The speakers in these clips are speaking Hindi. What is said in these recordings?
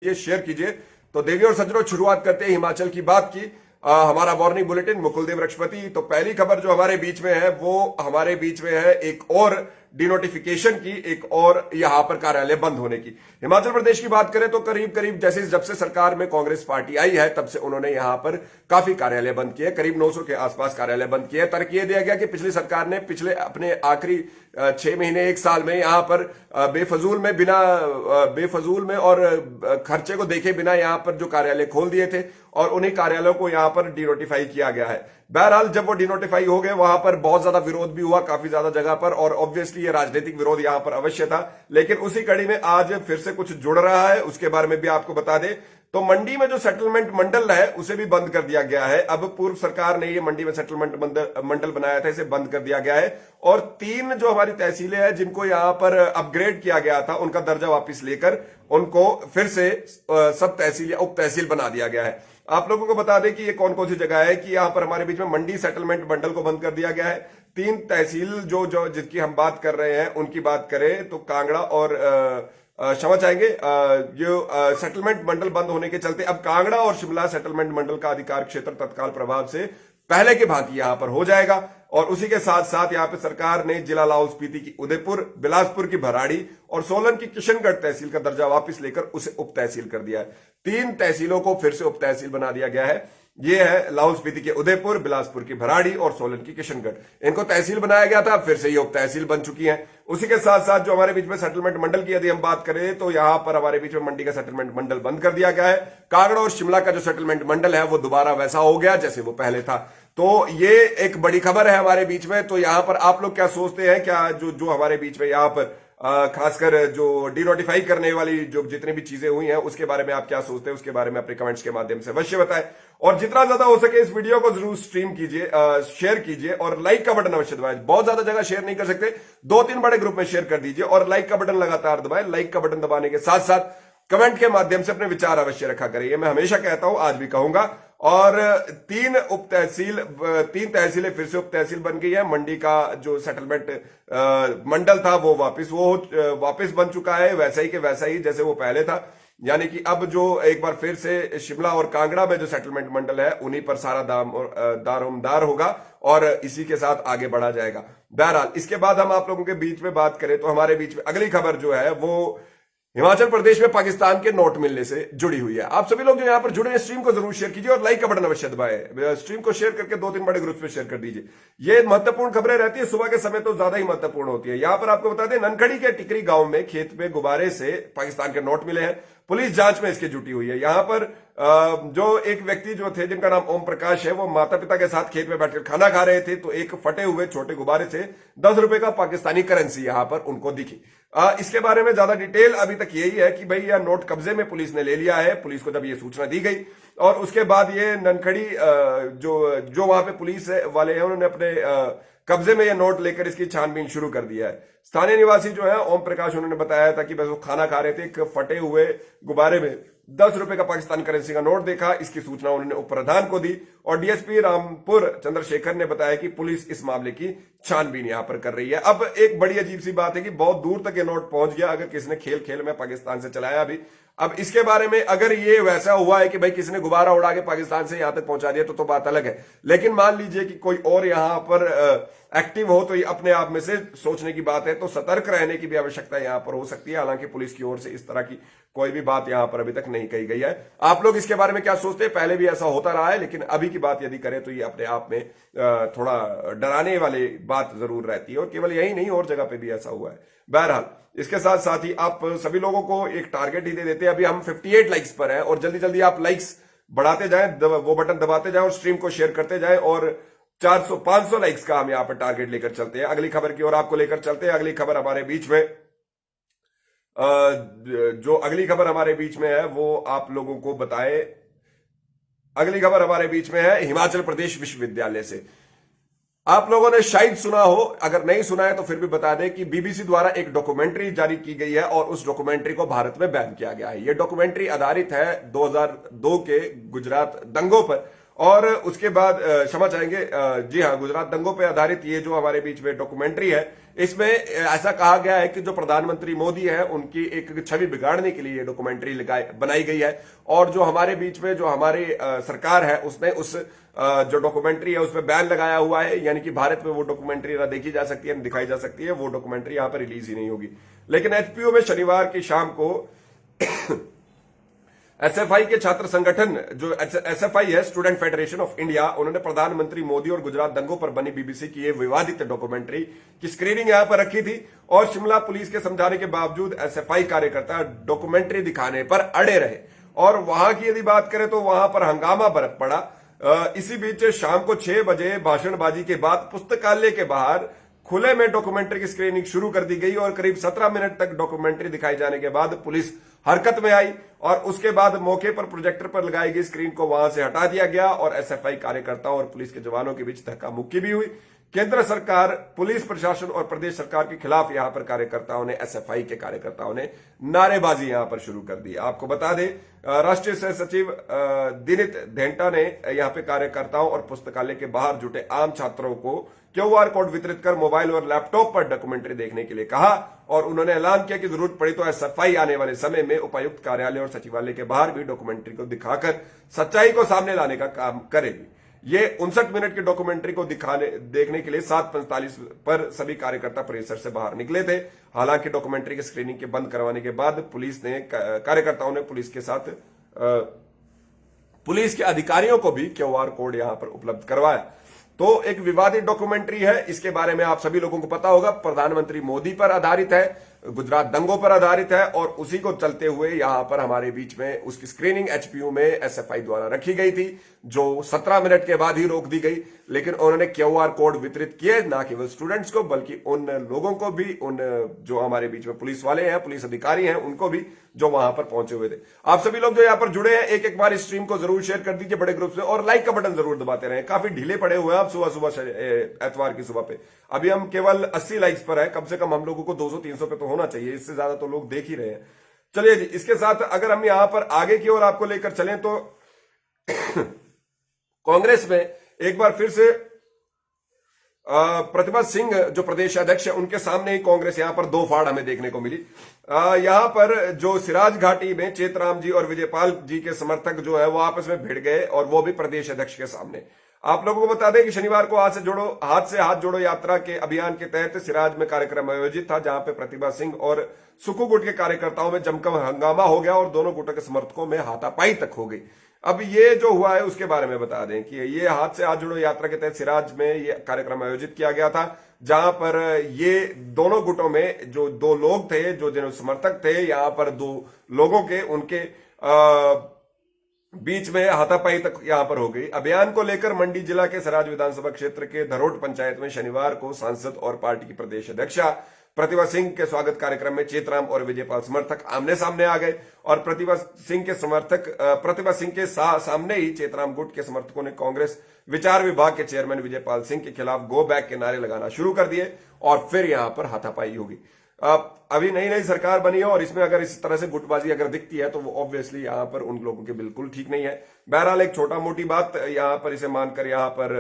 ये शेयर कीजिए। तो देवी और सज्जनों, शुरुआत करते हैं हिमाचल की बात की। हमारा मॉर्निंग बुलेटिन मुकुलदेव रक्षपति। तो पहली खबर जो हमारे बीच में है वो हमारे बीच में है एक और डिनोटिफिकेशन की, एक और यहां पर कार्यालय बंद होने की। हिमाचल प्रदेश की बात करें तो करीब करीब जैसे जब से सरकार में कांग्रेस पार्टी आई है तब से उन्होंने यहां पर काफी कार्यालय बंद किए, करीब 900 के आसपास कार्यालय बंद किए। तर्क यह दिया गया कि पिछली सरकार ने पिछले अपने आखिरी 6 महीने 1 साल में यहां पर बेफजूल में और खर्चे को देखे बिना यहां पर जो कार्यालय खोल दिए थे और उन्हीं कार्यालयों को यहां पर डिनोटिफाई किया गया है। बहरहाल जब वो डिनोटिफाई हो गए वहां पर बहुत ज्यादा विरोध भी हुआ काफी ज्यादा जगह पर, और ऑब्वियसली ये राजनीतिक विरोध यहां पर अवश्य था। लेकिन उसी कड़ी में आज फिर से कुछ जुड़ रहा है, उसके बारे में भी आपको बता दें। तो मंडी में जो सेटलमेंट मंडल है उसे भी बंद कर दिया गया है। अब पूर्व सरकार ने ये मंडी में सेटलमेंट मंडल बनाया था, इसे बंद कर दिया गया है। और 3 जो हमारी तहसीलें हैं जिनको यहां पर अपग्रेड किया गया था उनका दर्जा वापस लेकर उनको फिर से सब तहसील या उप तहसील बना दिया गया है। आप लोगों को बता दें कि ये कौन कौन सी जगह है कि यहां पर हमारे बीच में मंडी सेटलमेंट मंडल को बंद कर दिया गया है। 3 तहसील जो जो जिसकी हम बात कर रहे हैं उनकी बात करें तो कांगड़ा और क्षमा चाहेंगे, जो सेटलमेंट मंडल बंद होने के चलते अब कांगड़ा और शिमला सेटलमेंट मंडल का अधिकार क्षेत्र तत्काल प्रभाव से पहले के भांति यहां पर हो जाएगा। और उसी के साथ साथ यहां पर सरकार ने जिला लाहौल स्पीति की उदयपुर, बिलासपुर की भराड़ी और सोलन की किशनगढ़ तहसील का दर्जा वापस लेकर उसे उप तहसील कर दिया है। 3 तहसीलों को फिर से उप तहसील बना दिया गया है। ये है लाहौल स्पीति के उदयपुर, बिलासपुर की भराड़ी और सोलन की किशनगढ़। इनको तहसील बनाया गया था, फिर से ये उप तहसील बन चुकी है। उसी के साथ साथ जो हमारे बीच में सेटलमेंट मंडल की यदि हम बात करें तो यहां पर हमारे बीच में मंडी का सेटलमेंट मंडल बंद कर दिया गया है। कांगड़ा और शिमला का जो सेटलमेंट मंडल है वो दोबारा वैसा हो गया जैसे वो पहले था। तो ये एक बड़ी खबर है हमारे बीच में। तो यहां पर आप लोग क्या सोचते हैं, क्या जो हमारे बीच में यहां पर खासकर जो डिनोटिफाई करने वाली जो जितनी भी चीजें हुई हैं उसके बारे में आप क्या सोचते हैं, उसके बारे में अपने कमेंट्स के माध्यम से अवश्य बताएं। और जितना ज्यादा हो सके इस वीडियो को जरूर स्ट्रीम कीजिए, शेयर कीजिए और लाइक का बटन अवश्य दबाएं। बहुत ज्यादा जगह शेयर नहीं कर सकते, 2-3 बड़े ग्रुप में शेयर कर दीजिए और लाइक का बटन लगातार दबाएं। लाइक का बटन दबाने के साथ साथ कमेंट के माध्यम से अपने विचार अवश्य रखा करिए। मैं हमेशा कहता हूं, आज भी कहूंगा। और 3 तहसीलें फिर से उप तहसील बन गई है। मंडी का जो सेटलमेंट मंडल था वो वापस बन चुका है, वैसा ही के वैसा ही जैसे वो पहले था। यानी कि अब जो एक बार फिर से शिमला और कांगड़ा में जो सेटलमेंट मंडल है उन्हीं पर सारा दारोमदार होगा और इसी के साथ आगे बढ़ा जाएगा। बहरहाल इसके बाद हम आप लोगों के बीच में बात करें तो हमारे बीच में अगली खबर जो है वो हिमाचल प्रदेश में पाकिस्तान के नोट मिलने से जुड़ी हुई है। आप सभी लोग जो यहां पर जुड़े हैं स्ट्रीम को जरूर शेयर कीजिए और लाइक का बटन अवश्य दबाएं। स्ट्रीम को शेयर करके 2-3 बड़े ग्रुप में शेयर कर दीजिए। ये महत्वपूर्ण खबरें रहती है, सुबह के समय तो ज्यादा ही महत्वपूर्ण होती है। यहां पर आपको बता दें, ननखड़ी के टिकरी गांव में खेत में गुब्बारे से पाकिस्तान के नोट मिले हैं। पुलिस जांच में इसकी जुटी हुई है। यहां पर जो एक व्यक्ति जो थे जिनका नाम ओम प्रकाश है, वो माता पिता के साथ खेत में बैठकर खाना खा रहे थे तो एक फटे हुए छोटे गुब्बारे से 10 रुपए का पाकिस्तानी करेंसी यहां पर उनको दिखी। इसके बारे में ज्यादा डिटेल अभी तक यही है कि भाई यह नोट कब्जे में पुलिस ने ले लिया है। पुलिस को जब ये सूचना दी गई और उसके बाद ये ननखड़ी जो वहां पे पुलिस वाले हैं उन्होंने अपने कब्जे में यह नोट लेकर इसकी छानबीन शुरू कर दिया है। स्थानीय निवासी जो है ओम प्रकाश, उन्होंने बताया था कि बस वो खाना खा रहे थे, एक फटे हुए गुब्बारे में 10 रुपए का पाकिस्तान करेंसी का नोट देखा। इसकी सूचना उन्होंने उप प्रधान को दी और डीएसपी रामपुर चंद्रशेखर ने बताया कि पुलिस इस मामले की छानबीन यहां पर कर रही है। अब एक बड़ी अजीब सी बात है कि बहुत दूर तक ये नोट पहुंच गया, अगर किसी ने खेल खेल में पाकिस्तान से चलाया भी। अब इसके बारे में अगर ये वैसा हुआ है कि भाई किसी ने गुब्बारा उड़ा के पाकिस्तान से यहां तक पहुंचा दिया तो बात अलग है। लेकिन मान लीजिए कि कोई और यहां पर एक्टिव हो तो ये अपने आप में से सोचने की बात है। तो सतर्क रहने की भी आवश्यकता यहां पर हो सकती है। हालांकि पुलिस की ओर से इस तरह की कोई भी बात यहां पर अभी तक नहीं कही गई है। आप लोग इसके बारे में क्या सोचते हैं? पहले भी ऐसा होता रहा है, लेकिन अभी की बात यदि करें तो ये अपने आप में थोड़ा डराने वाली बात जरूर रहती है और केवल यही नहीं और जगह पे भी ऐसा हुआ है। बहरहाल इसके साथ साथ ही आप सभी लोगों को एक टारगेट ही दे देते हैं। अभी हम 58 लाइक्स पर हैं और जल्दी जल्दी आप लाइक्स बढ़ाते जाएं, वो बटन दबाते जाएं और स्ट्रीम को शेयर करते जाएं और 400-500 लाइक्स का हम यहां पर टारगेट लेकर चलते हैं। अगली खबर की ओर आपको लेकर चलते हैं। अगली खबर हमारे बीच में है वो आप लोगों को बताए। अगली खबर हमारे बीच में है हिमाचल प्रदेश विश्वविद्यालय से। आप लोगों ने शायद सुना हो, अगर नहीं सुना है तो फिर भी बता दें कि बीबीसी द्वारा एक डॉक्यूमेंट्री जारी की गई है और उस डॉक्यूमेंट्री को भारत में बैन किया गया है। यह डॉक्यूमेंट्री आधारित है 2002 के गुजरात दंगों पर और उसके बाद क्षमा चाहेंगे, जी हाँ, गुजरात दंगों पर आधारित ये जो हमारे बीच में डॉक्यूमेंट्री है, इसमें ऐसा कहा गया है कि जो प्रधानमंत्री मोदी है उनकी एक छवि बिगाड़ने के लिए ये डॉक्यूमेंट्री बनाई गई है। और जो हमारे बीच में जो हमारी सरकार है उसने उस जो डॉक्यूमेंट्री है उसमें बैन लगाया हुआ है, यानी कि भारत में वो डॉक्यूमेंट्री ना देखी जा सकती है, ना दिखाई जा सकती है, वो डॉक्यूमेंट्री यहां पर रिलीज ही नहीं होगी। लेकिन एचपीयू में शनिवार की शाम को एसएफआई के छात्र संगठन, जो एसएफआई है, स्टूडेंट फेडरेशन ऑफ इंडिया, उन्होंने प्रधानमंत्री मोदी और गुजरात दंगों पर बनी बीबीसी की ये विवादित डॉक्यूमेंट्री की स्क्रीनिंग यहां पर रखी थी। और शिमला पुलिस के समझाने के बावजूद एसएफआई कार्यकर्ता डॉक्यूमेंट्री दिखाने पर अड़े रहे और वहां की यदि बात करें तो वहां पर हंगामा बरप पड़ा। इसी बीच शाम को 6 बजे भाषणबाजी के बाद पुस्तकालय के बाहर खुले में डॉक्यूमेंट्री की स्क्रीनिंग शुरू कर दी गई और करीब 17 मिनट तक डॉक्यूमेंट्री दिखाई जाने के बाद पुलिस हरकत में आई और उसके बाद मौके पर प्रोजेक्टर पर लगाई गई स्क्रीन को वहां से हटा दिया गया और एसएफआई कार्यकर्ताओं और पुलिस के जवानों के बीच धक्का मुक्की भी हुई। केंद्र सरकार, पुलिस प्रशासन और प्रदेश सरकार के खिलाफ यहां पर कार्यकर्ताओं ने, एसएफआई के कार्यकर्ताओं ने नारेबाजी यहां पर शुरू कर दी। आपको बता दें, राष्ट्रीय सह सचिव दिनित धेंटा ने यहां पे कार्यकर्ताओं और पुस्तकालय के बाहर जुटे आम छात्रों को क्यूआर कोड वितरित कर मोबाइल और लैपटॉप पर डॉक्यूमेंट्री देखने के लिए कहा और उन्होंने ऐलान किया कि जरूरत पड़ी तो एसएफआई आने वाले समय में उपायुक्त कार्यालय और सचिवालय के बाहर भी डॉक्यूमेंट्री को दिखाकर सच्चाई को सामने लाने का काम करेगी। ये 59 मिनट की डॉक्यूमेंट्री को देखने के लिए 7:45 पर सभी कार्यकर्ता परिसर से बाहर निकले थे। हालांकि डॉक्यूमेंट्री की स्क्रीनिंग के बंद करवाने के बाद कार्यकर्ताओं ने पुलिस के अधिकारियों को भी क्यूआर कोड यहां पर उपलब्ध करवाया। तो एक विवादित डॉक्यूमेंट्री है, इसके बारे में आप सभी लोगों को पता होगा, प्रधानमंत्री मोदी पर आधारित है, गुजरात दंगों पर आधारित है और उसी को चलते हुए यहां पर हमारे बीच में उसकी स्क्रीनिंग एचपीयू में एसएफआई द्वारा रखी गई थी, जो 17 मिनट के बाद ही रोक दी गई। लेकिन उन्होंने क्यूआर कोड वितरित किए, ना केवल स्टूडेंट्स को बल्कि उन लोगों को भी, उन जो हमारे बीच में पुलिस वाले हैं, पुलिस अधिकारी हैं, उनको भी जो वहां पर पहुंचे हुए थे। आप सभी लोग जो यहां पर जुड़े हैं, एक बार इस स्ट्रीम को जरूर शेयर कर दीजिए बड़े ग्रुप में और लाइक का बटन जरूर दबाते रहें। काफी ढीले पड़े हुए हैं आप सुबह एतवार की सुबह पे। अभी हम केवल 80 लाइक्स पर है, कम से कम हम लोगों को 200-300 पे तो होना चाहिए, इससे ज्यादा तो लोग देख ही रहे हैं। चलिए जी, इसके साथ अगर हम यहां पर आगे की ओर आपको लेकर चलें तो कांग्रेस में एक बार फिर से प्रतिभा सिंह जो प्रदेश अध्यक्ष है, उनके सामने ही कांग्रेस यहां पर दो फाड़ हमें देखने को मिली। यहां पर जो सिराज घाटी में चेतराम जी और विजयपाल जी के समर्थक जो है वो आपस में भिड़ गए और वो भी प्रदेश अध्यक्ष के सामने। आप लोगों को बता दें कि शनिवार को हाथ से हाथ जोड़ो यात्रा के अभियान के तहत सिराज में कार्यक्रम आयोजित था, जहां पे प्रतिभा सिंह और सुक्खू गुट के कार्यकर्ताओं में जमकर हंगामा हो गया और दोनों गुटों के समर्थकों में हाथापाई तक हो गई। अब ये जो हुआ है उसके बारे में बता दें कि ये हाथ से हाथ जोड़ो यात्रा के तहत सिराज में ये कार्यक्रम आयोजित किया गया था, जहां पर ये दोनों गुटों में जो दो लोग थे, जो जन समर्थक थे, यहां पर दो लोगों के उनके बीच में हाथापाई तक यहां पर हो गई। अभियान को लेकर मंडी जिला के सराज विधानसभा क्षेत्र के धरोट पंचायत में शनिवार को सांसद और पार्टी की प्रदेश अध्यक्षा प्रतिभा सिंह के स्वागत कार्यक्रम में चेतराम और विजयपाल समर्थक आमने सामने आ गए और प्रतिभा सिंह के सामने ही चेतराम गुट के समर्थकों ने कांग्रेस विचार विभाग के चेयरमैन विजयपाल सिंह के खिलाफ गो बैक के नारे लगाना शुरू कर दिए और फिर यहां पर हाथापाई होगी। अभी नई नई सरकार बनी है और इसमें अगर इस तरह से गुटबाजी अगर दिखती है तो वो ऑब्वियसली यहां पर उन लोगों के बिल्कुल ठीक नहीं है। बहरहाल एक छोटा मोटी बात यहां पर इसे मानकर यहां पर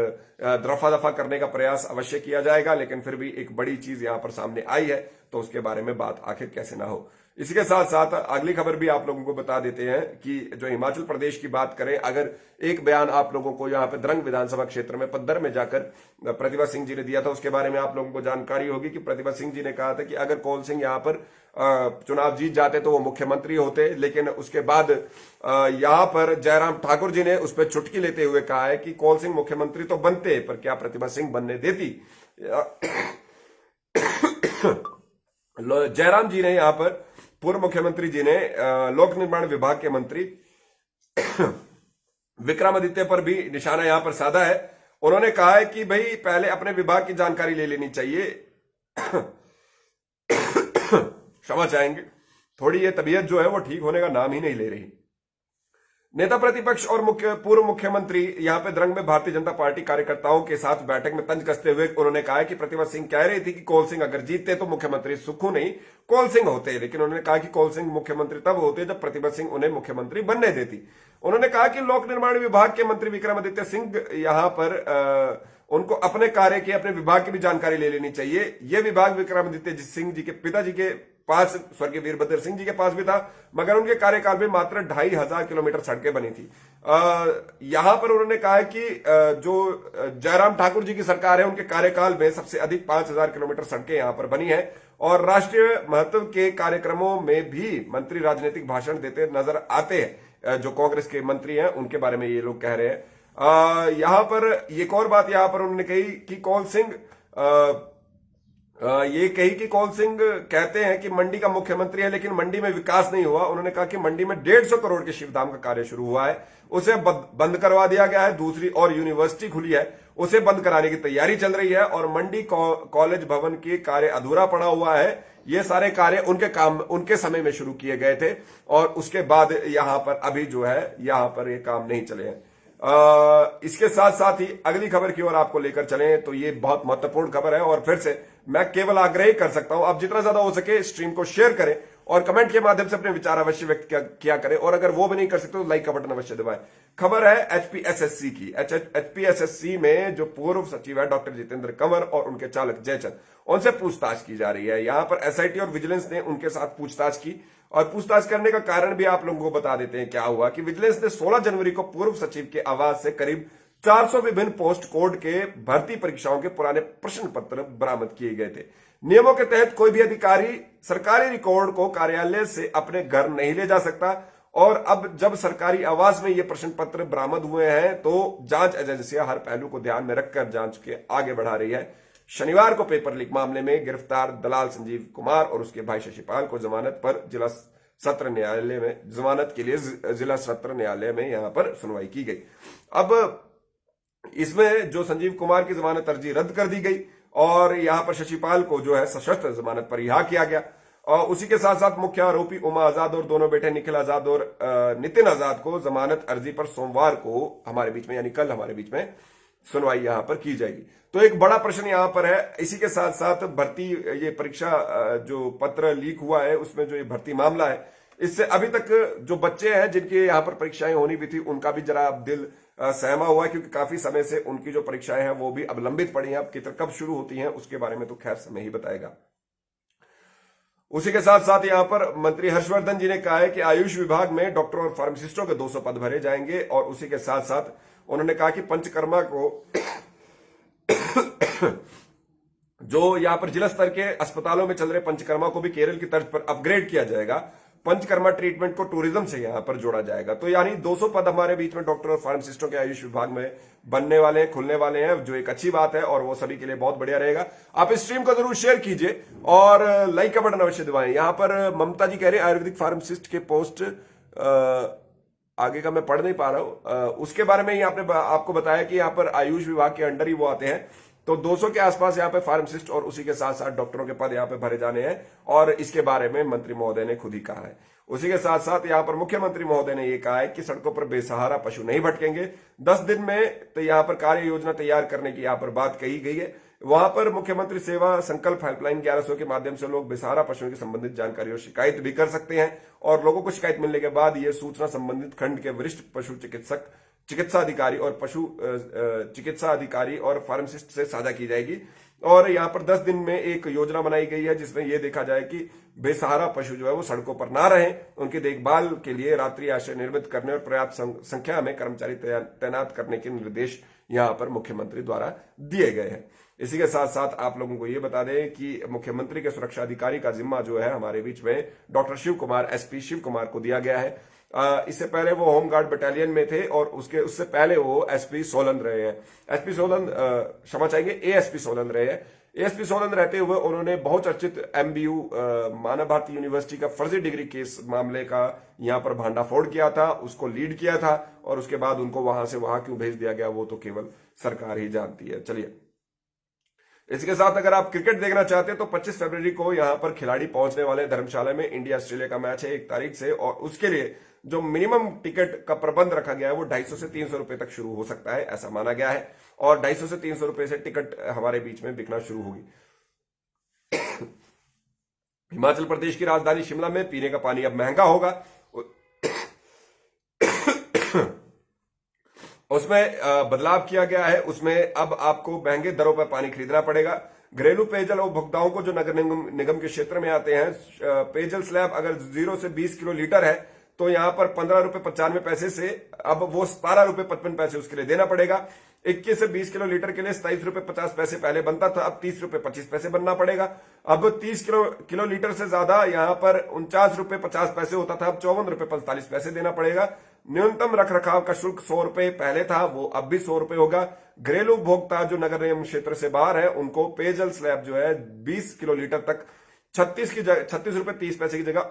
दफा दफा करने का प्रयास अवश्य किया जाएगा, लेकिन फिर भी एक बड़ी चीज यहां पर सामने आई है तो उसके बारे में बात आखिर कैसे ना हो। इसी के साथ साथ अगली खबर भी आप लोगों को बता देते हैं कि जो हिमाचल प्रदेश की बात करें, अगर एक बयान आप लोगों को यहाँ पे द्रंग विधानसभा क्षेत्र में पद्दर में जाकर प्रतिभा सिंह जी ने दिया था, उसके बारे में आप लोगों को जानकारी होगी कि प्रतिभा सिंह जी ने कहा था कि अगर कौल सिंह यहाँ पर चुनाव जीत जाते तो वो मुख्यमंत्री होते, लेकिन उसके बाद यहाँ पर जयराम ठाकुर जी ने उस पर चुटकी लेते हुए कहा है कि कौल सिंह मुख्यमंत्री तो बनते पर क्या प्रतिभा सिंह बनने देती। जयराम जी ने यहाँ पर, पूर्व मुख्यमंत्री जी ने लोक निर्माण विभाग के मंत्री विक्रमादित्य पर भी निशाना यहां पर साधा है। उन्होंने कहा है कि भाई पहले अपने विभाग की जानकारी ले लेनी चाहिए। क्षमा चाहेंगे, थोड़ी ये तबीयत जो है वो ठीक होने का नाम ही नहीं ले रही। नेता प्रतिपक्ष और पूर्व मुख्यमंत्री यहां पे द्रंग में भारतीय जनता पार्टी कार्यकर्ताओं के साथ बैठक में तंज कसते हुए उन्होंने कहा कि प्रतिभा सिंह कह रही थी कि कौल सिंह अगर जीतते तो मुख्यमंत्री सुक्खू नहीं कौल सिंह होते, लेकिन उन्होंने कहा कि कौल सिंह मुख्यमंत्री तब होते जब प्रतिभा सिंह उन्हें मुख्यमंत्री बनने देती। उन्होंने कहा कि लोक निर्माण विभाग के मंत्री विक्रमादित्य सिंह यहां पर उनको अपने कार्य की, अपने विभाग की भी जानकारी ले लेनी चाहिए। यह विभाग विक्रमादित्य सिंह जी के पिताजी के पास, स्वर्गीय वीरभद्र सिंह जी के पास भी था, मगर उनके कार्यकाल में मात्र 2500 किलोमीटर सड़कें बनी थी। यहां पर उन्होंने कहा कि जो जयराम ठाकुर जी की सरकार है उनके कार्यकाल में सबसे अधिक 5000 किलोमीटर सड़कें यहां पर बनी है और राष्ट्रीय महत्व के कार्यक्रमों में भी मंत्री राजनीतिक भाषण देते नजर आते हैं। जो कांग्रेस के मंत्री हैं उनके बारे में ये लोग कह रहे हैं। यहां पर एक और बात यहां पर उन्होंने कही कि कौल सिंह ये कही कि कौल सिंह कहते हैं कि मंडी का मुख्यमंत्री है लेकिन मंडी में विकास नहीं हुआ। उन्होंने कहा कि मंडी में 150 करोड़ के शिवधाम का कार्य शुरू हुआ है, उसे बंद करवा दिया गया है। दूसरी और यूनिवर्सिटी खुली है, उसे बंद कराने की तैयारी चल रही है और मंडी कॉलेज भवन के कार्य अधूरा पड़ा हुआ है। ये सारे कार्य उनके समय में शुरू किए गए थे और उसके बाद यहां पर अभी जो है यहां पर ये काम नहीं चले हैं। इसके साथ साथ ही अगली खबर की ओर आपको लेकर चलें तो ये बहुत महत्वपूर्ण खबर है और फिर से मैं केवल आग्रह ही कर सकता हूं, आप जितना ज्यादा हो सके स्ट्रीम को शेयर करें और कमेंट के माध्यम से अपने विचार अवश्य व्यक्त किया करें और अगर वो भी नहीं कर सकते तो लाइक का बटन अवश्य दबाएं। खबर है एचपीएसएससी की। एचपीएसएससी में जो पूर्व सचिव है डॉक्टर जितेंद्र कंवर और उनके चालक जयचंद, उनसे पूछताछ की जा रही है। यहां पर एसआईटी और विजिलेंस ने उनके साथ पूछताछ की और पूछताछ करने का कारण भी आप लोगों को बता देते हैं। क्या हुआ कि विजिलेंस ने 16 जनवरी को पूर्व सचिव के आवास से करीब 400 विभिन्न पोस्ट कोड के भर्ती परीक्षाओं के पुराने प्रश्न पत्र बरामद किए गए थे। नियमों के तहत कोई भी अधिकारी सरकारी रिकॉर्ड को कार्यालय से अपने घर नहीं ले जा सकता और अब जब सरकारी आवास में ये प्रश्न पत्र बरामद हुए हैं तो जांच एजेंसियां हर पहलू को ध्यान में रखकर जांच के आगे बढ़ा रही है। शनिवार को पेपर लीक मामले में गिरफ्तार दलाल संजीव कुमार और उसके भाई शशिपाल को जमानत पर जिला सत्र न्यायालय में जमानत के लिए जिला सत्र न्यायालय में यहां पर सुनवाई की गई। अब इसमें जो संजीव कुमार की जमानत अर्जी रद्द कर दी गई और यहां पर शशिपाल को जो है सशस्त्र जमानत पर रिहा किया गया और उसी के साथ साथ मुख्य आरोपी उमा आजाद और दोनों बेटे निखिल आजाद और नितिन आजाद को जमानत अर्जी पर सोमवार को हमारे बीच में यानी कल हमारे बीच में सुनवाई यहां पर की जाएगी। तो एक बड़ा प्रश्न यहां पर है। इसी के साथ साथ भर्ती ये परीक्षा जो पत्र लीक हुआ है उसमें जो ये भर्ती मामला है, इससे अभी तक जो बच्चे हैं जिनकी यहाँ पर परीक्षाएं होनी भी थी उनका भी जरा अब दिल सहमा हुआ है क्योंकि काफी समय से उनकी जो परीक्षाएं हैं वो भी अब लंबित पड़ी हैं। अब कब शुरू होती हैं उसके बारे में तो खैर समय ही बताएगा। उसी के साथ साथ यहां पर मंत्री हर्षवर्धन जी ने कहा है कि आयुष विभाग में डॉक्टरों और फार्मासिस्टों के 200 पद भरे जाएंगे और उसी के साथ साथ उन्होंने कहा कि पंचकर्मा को जो यहां पर जिला स्तर के अस्पतालों में चल रहे पंचकर्मा को भी केरल की तर्ज पर अपग्रेड किया जाएगा। पंचकर्मा ट्रीटमेंट को टूरिज्म से यहां पर जोड़ा जाएगा। तो यानी 200 पद हमारे बीच में डॉक्टर और फार्मासिस्टों के आयुष विभाग में बनने वाले हैं, खुलने वाले हैं, जो एक अच्छी बात है और वो सभी के लिए बहुत बढ़िया रहेगा। आप इस स्ट्रीम को जरूर शेयर कीजिए और लाइक का बटन अवश्य दबाएं। यहां पर ममता जी कह रहे हैं आयुर्वेदिक फार्मासिस्ट के पोस्ट आगे का मैं पढ़ नहीं पा रहा हूं, उसके बारे में ही आपको बताया कि यहां पर आयुष विभाग के अंडर ही वो आते हैं। तो 200 के आसपास यहाँ पे फार्मासिस्ट और उसी के साथ साथ डॉक्टरों के पद यहाँ पे भरे जाने हैं और इसके बारे में मंत्री महोदय ने खुद ही कहा है। उसी के साथ साथ यहाँ पर मुख्यमंत्री महोदय ने ये कहा है कि सड़कों पर बेसहारा पशु नहीं भटकेंगे। 10 दिन में तो यहाँ पर कार्य योजना तैयार करने की यहाँ पर बात कही गई है। वहां पर मुख्यमंत्री सेवा संकल्प हेल्पलाइन 1100 के माध्यम से लोग बेसहारा पशुओं की संबंधित जानकारी और शिकायत भी कर सकते हैं और लोगों को शिकायत मिलने के बाद ये सूचना संबंधित खंड के वरिष्ठ पशु चिकित्सा अधिकारी और पशु चिकित्सा अधिकारी और फार्मासिस्ट से साझा की जाएगी। और यहाँ पर 10 दिन में एक योजना बनाई गई है जिसमें यह देखा जाए कि बेसहारा पशु जो है वो सड़कों पर ना रहें, उनकी देखभाल के लिए रात्रि आश्रय निर्मित करने और पर्याप्त संख्या में कर्मचारी तैनात करने के निर्देश यहाँ पर मुख्यमंत्री द्वारा दिए गए हैं। इसी के साथ साथ आप लोगों को ये बता दें कि मुख्यमंत्री के सुरक्षा अधिकारी का जिम्मा जो है हमारे बीच में डॉक्टर शिव कुमार एसपी शिव कुमार को दिया गया है। इससे पहले वो होमगार्ड बटालियन में थे और उससे पहले वो एसपी सोलन रहे हैं। एसपी सोलन क्षमा चाहिए एएसपी सोलन रहे हैं। एएसपी सोलन रहते हुए उन्होंने बहुत चर्चित एमबीयू मानव भारती यूनिवर्सिटी का फर्जी डिग्री केस मामले का यहाँ पर भांडाफोड़ किया था, उसको लीड किया था और उसके बाद उनको वहां से वहां क्यों भेज दिया गया वो तो केवल सरकार ही जानती है। चलिए इसके साथ अगर आप क्रिकेट देखना चाहते हैं तो 25 फरवरी को यहां पर खिलाड़ी पहुंचने वाले हैं धर्मशाला में। इंडिया ऑस्ट्रेलिया का मैच है 1 तारीख से, और उसके लिए जो मिनिमम टिकट का प्रबंध रखा गया है वो 250 से 300 रुपए तक शुरू हो सकता है, ऐसा माना गया है। और 250 से 300 रुपए से टिकट हमारे बीच में बिकना शुरू होगी। हिमाचल प्रदेश की राजधानी शिमला में पीने का पानी अब महंगा होगा। उसमें बदलाव किया गया है, उसमें अब आपको महंगे दरों पर पानी खरीदना पड़ेगा। घरेलू पेयजल उपभोक्ताओं को जो नगर निगम के क्षेत्र में आते हैं, पेयजल स्लैब अगर 0 से 20 किलो लीटर है तो यहां पर 15 रुपए 95 पैसे से अब वो 17 रुपए 55 पैसे उसके लिए देना पड़ेगा। 21 से 20 किलो लीटर के लिए 27 रुपए 50 पैसे पहले बनता था, अब 30 रुपए 25 पैसे बनना पड़ेगा। अब 30 किलो लीटर से ज्यादा यहां पर 49 रुपए 50 पैसे होता था, अब 54 रुपए 45 पैसे देना पड़ेगा। न्यूनतम रखरखाव का शुल्क 100 रुपए पहले था, वो अब भी 100 रुपए होगा। घरेलू उपभोक्ता जो नगर निगम क्षेत्र से बाहर है उनको पेयजल स्लैब जो है 20 किलो लीटर तक 36 रुपए 30 पैसे की जगह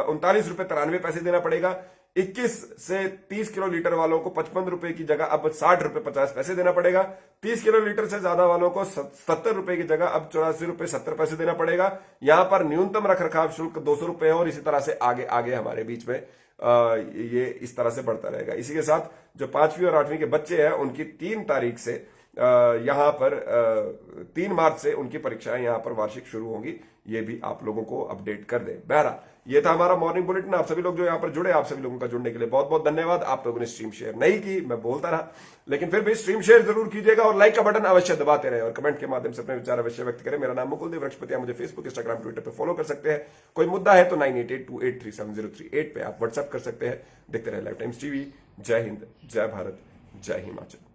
39 रुपए 93 पैसे देना पड़ेगा। 21 से 30 किलो लीटर वालों को 55 रुपए की जगह अब 60 रुपए 50 पैसे देना पड़ेगा। 30 किलो लीटर से ज्यादा वालों को 70 रुपए की जगह अब 84 रुपए 70 पैसे देना पड़ेगा। यहां पर न्यूनतम रखरखाव शुल्क 200 रुपए है, और इसी तरह से आगे आगे हमारे बीच में ये इस तरह से बढ़ता रहेगा। इसी के साथ जो 5वीं और 8वीं के बच्चे हैं उनकी 3 तारीख से यहां पर 3 मार्च से उनकी परीक्षाएं यहां पर वार्षिक शुरू होंगी, ये भी आप लोगों को अपडेट कर दें। बहरहाल ये था हमारा मॉर्निंग बुलेटिन। आप सभी लोग जो यहां पर जुड़े, आप सभी लोगों का जुड़ने के लिए बहुत बहुत धन्यवाद। आप लोगों ने स्ट्रीम शेयर नहीं की, मैं बोलता रहा, लेकिन फिर भी स्ट्रीम शेयर जरूर कीजिएगा और लाइक का बटन अवश्य दबाते रहे और कमेंट के माध्यम से अपने विचार अवश्य व्यक्त करें। मेरा नाम मुकुल देव वृक्षपति, मुझे फेसबुक, इंस्टाग्राम, ट्विटर पर फॉलो कर सकते हैं। कोई मुद्दा है तो 9882837038 पे आप व्हाट्सएप कर सकते हैं। देखते रहे लाइफ टाइम्स टीवी। जय हिंद, जय भारत, जय हिमाचल।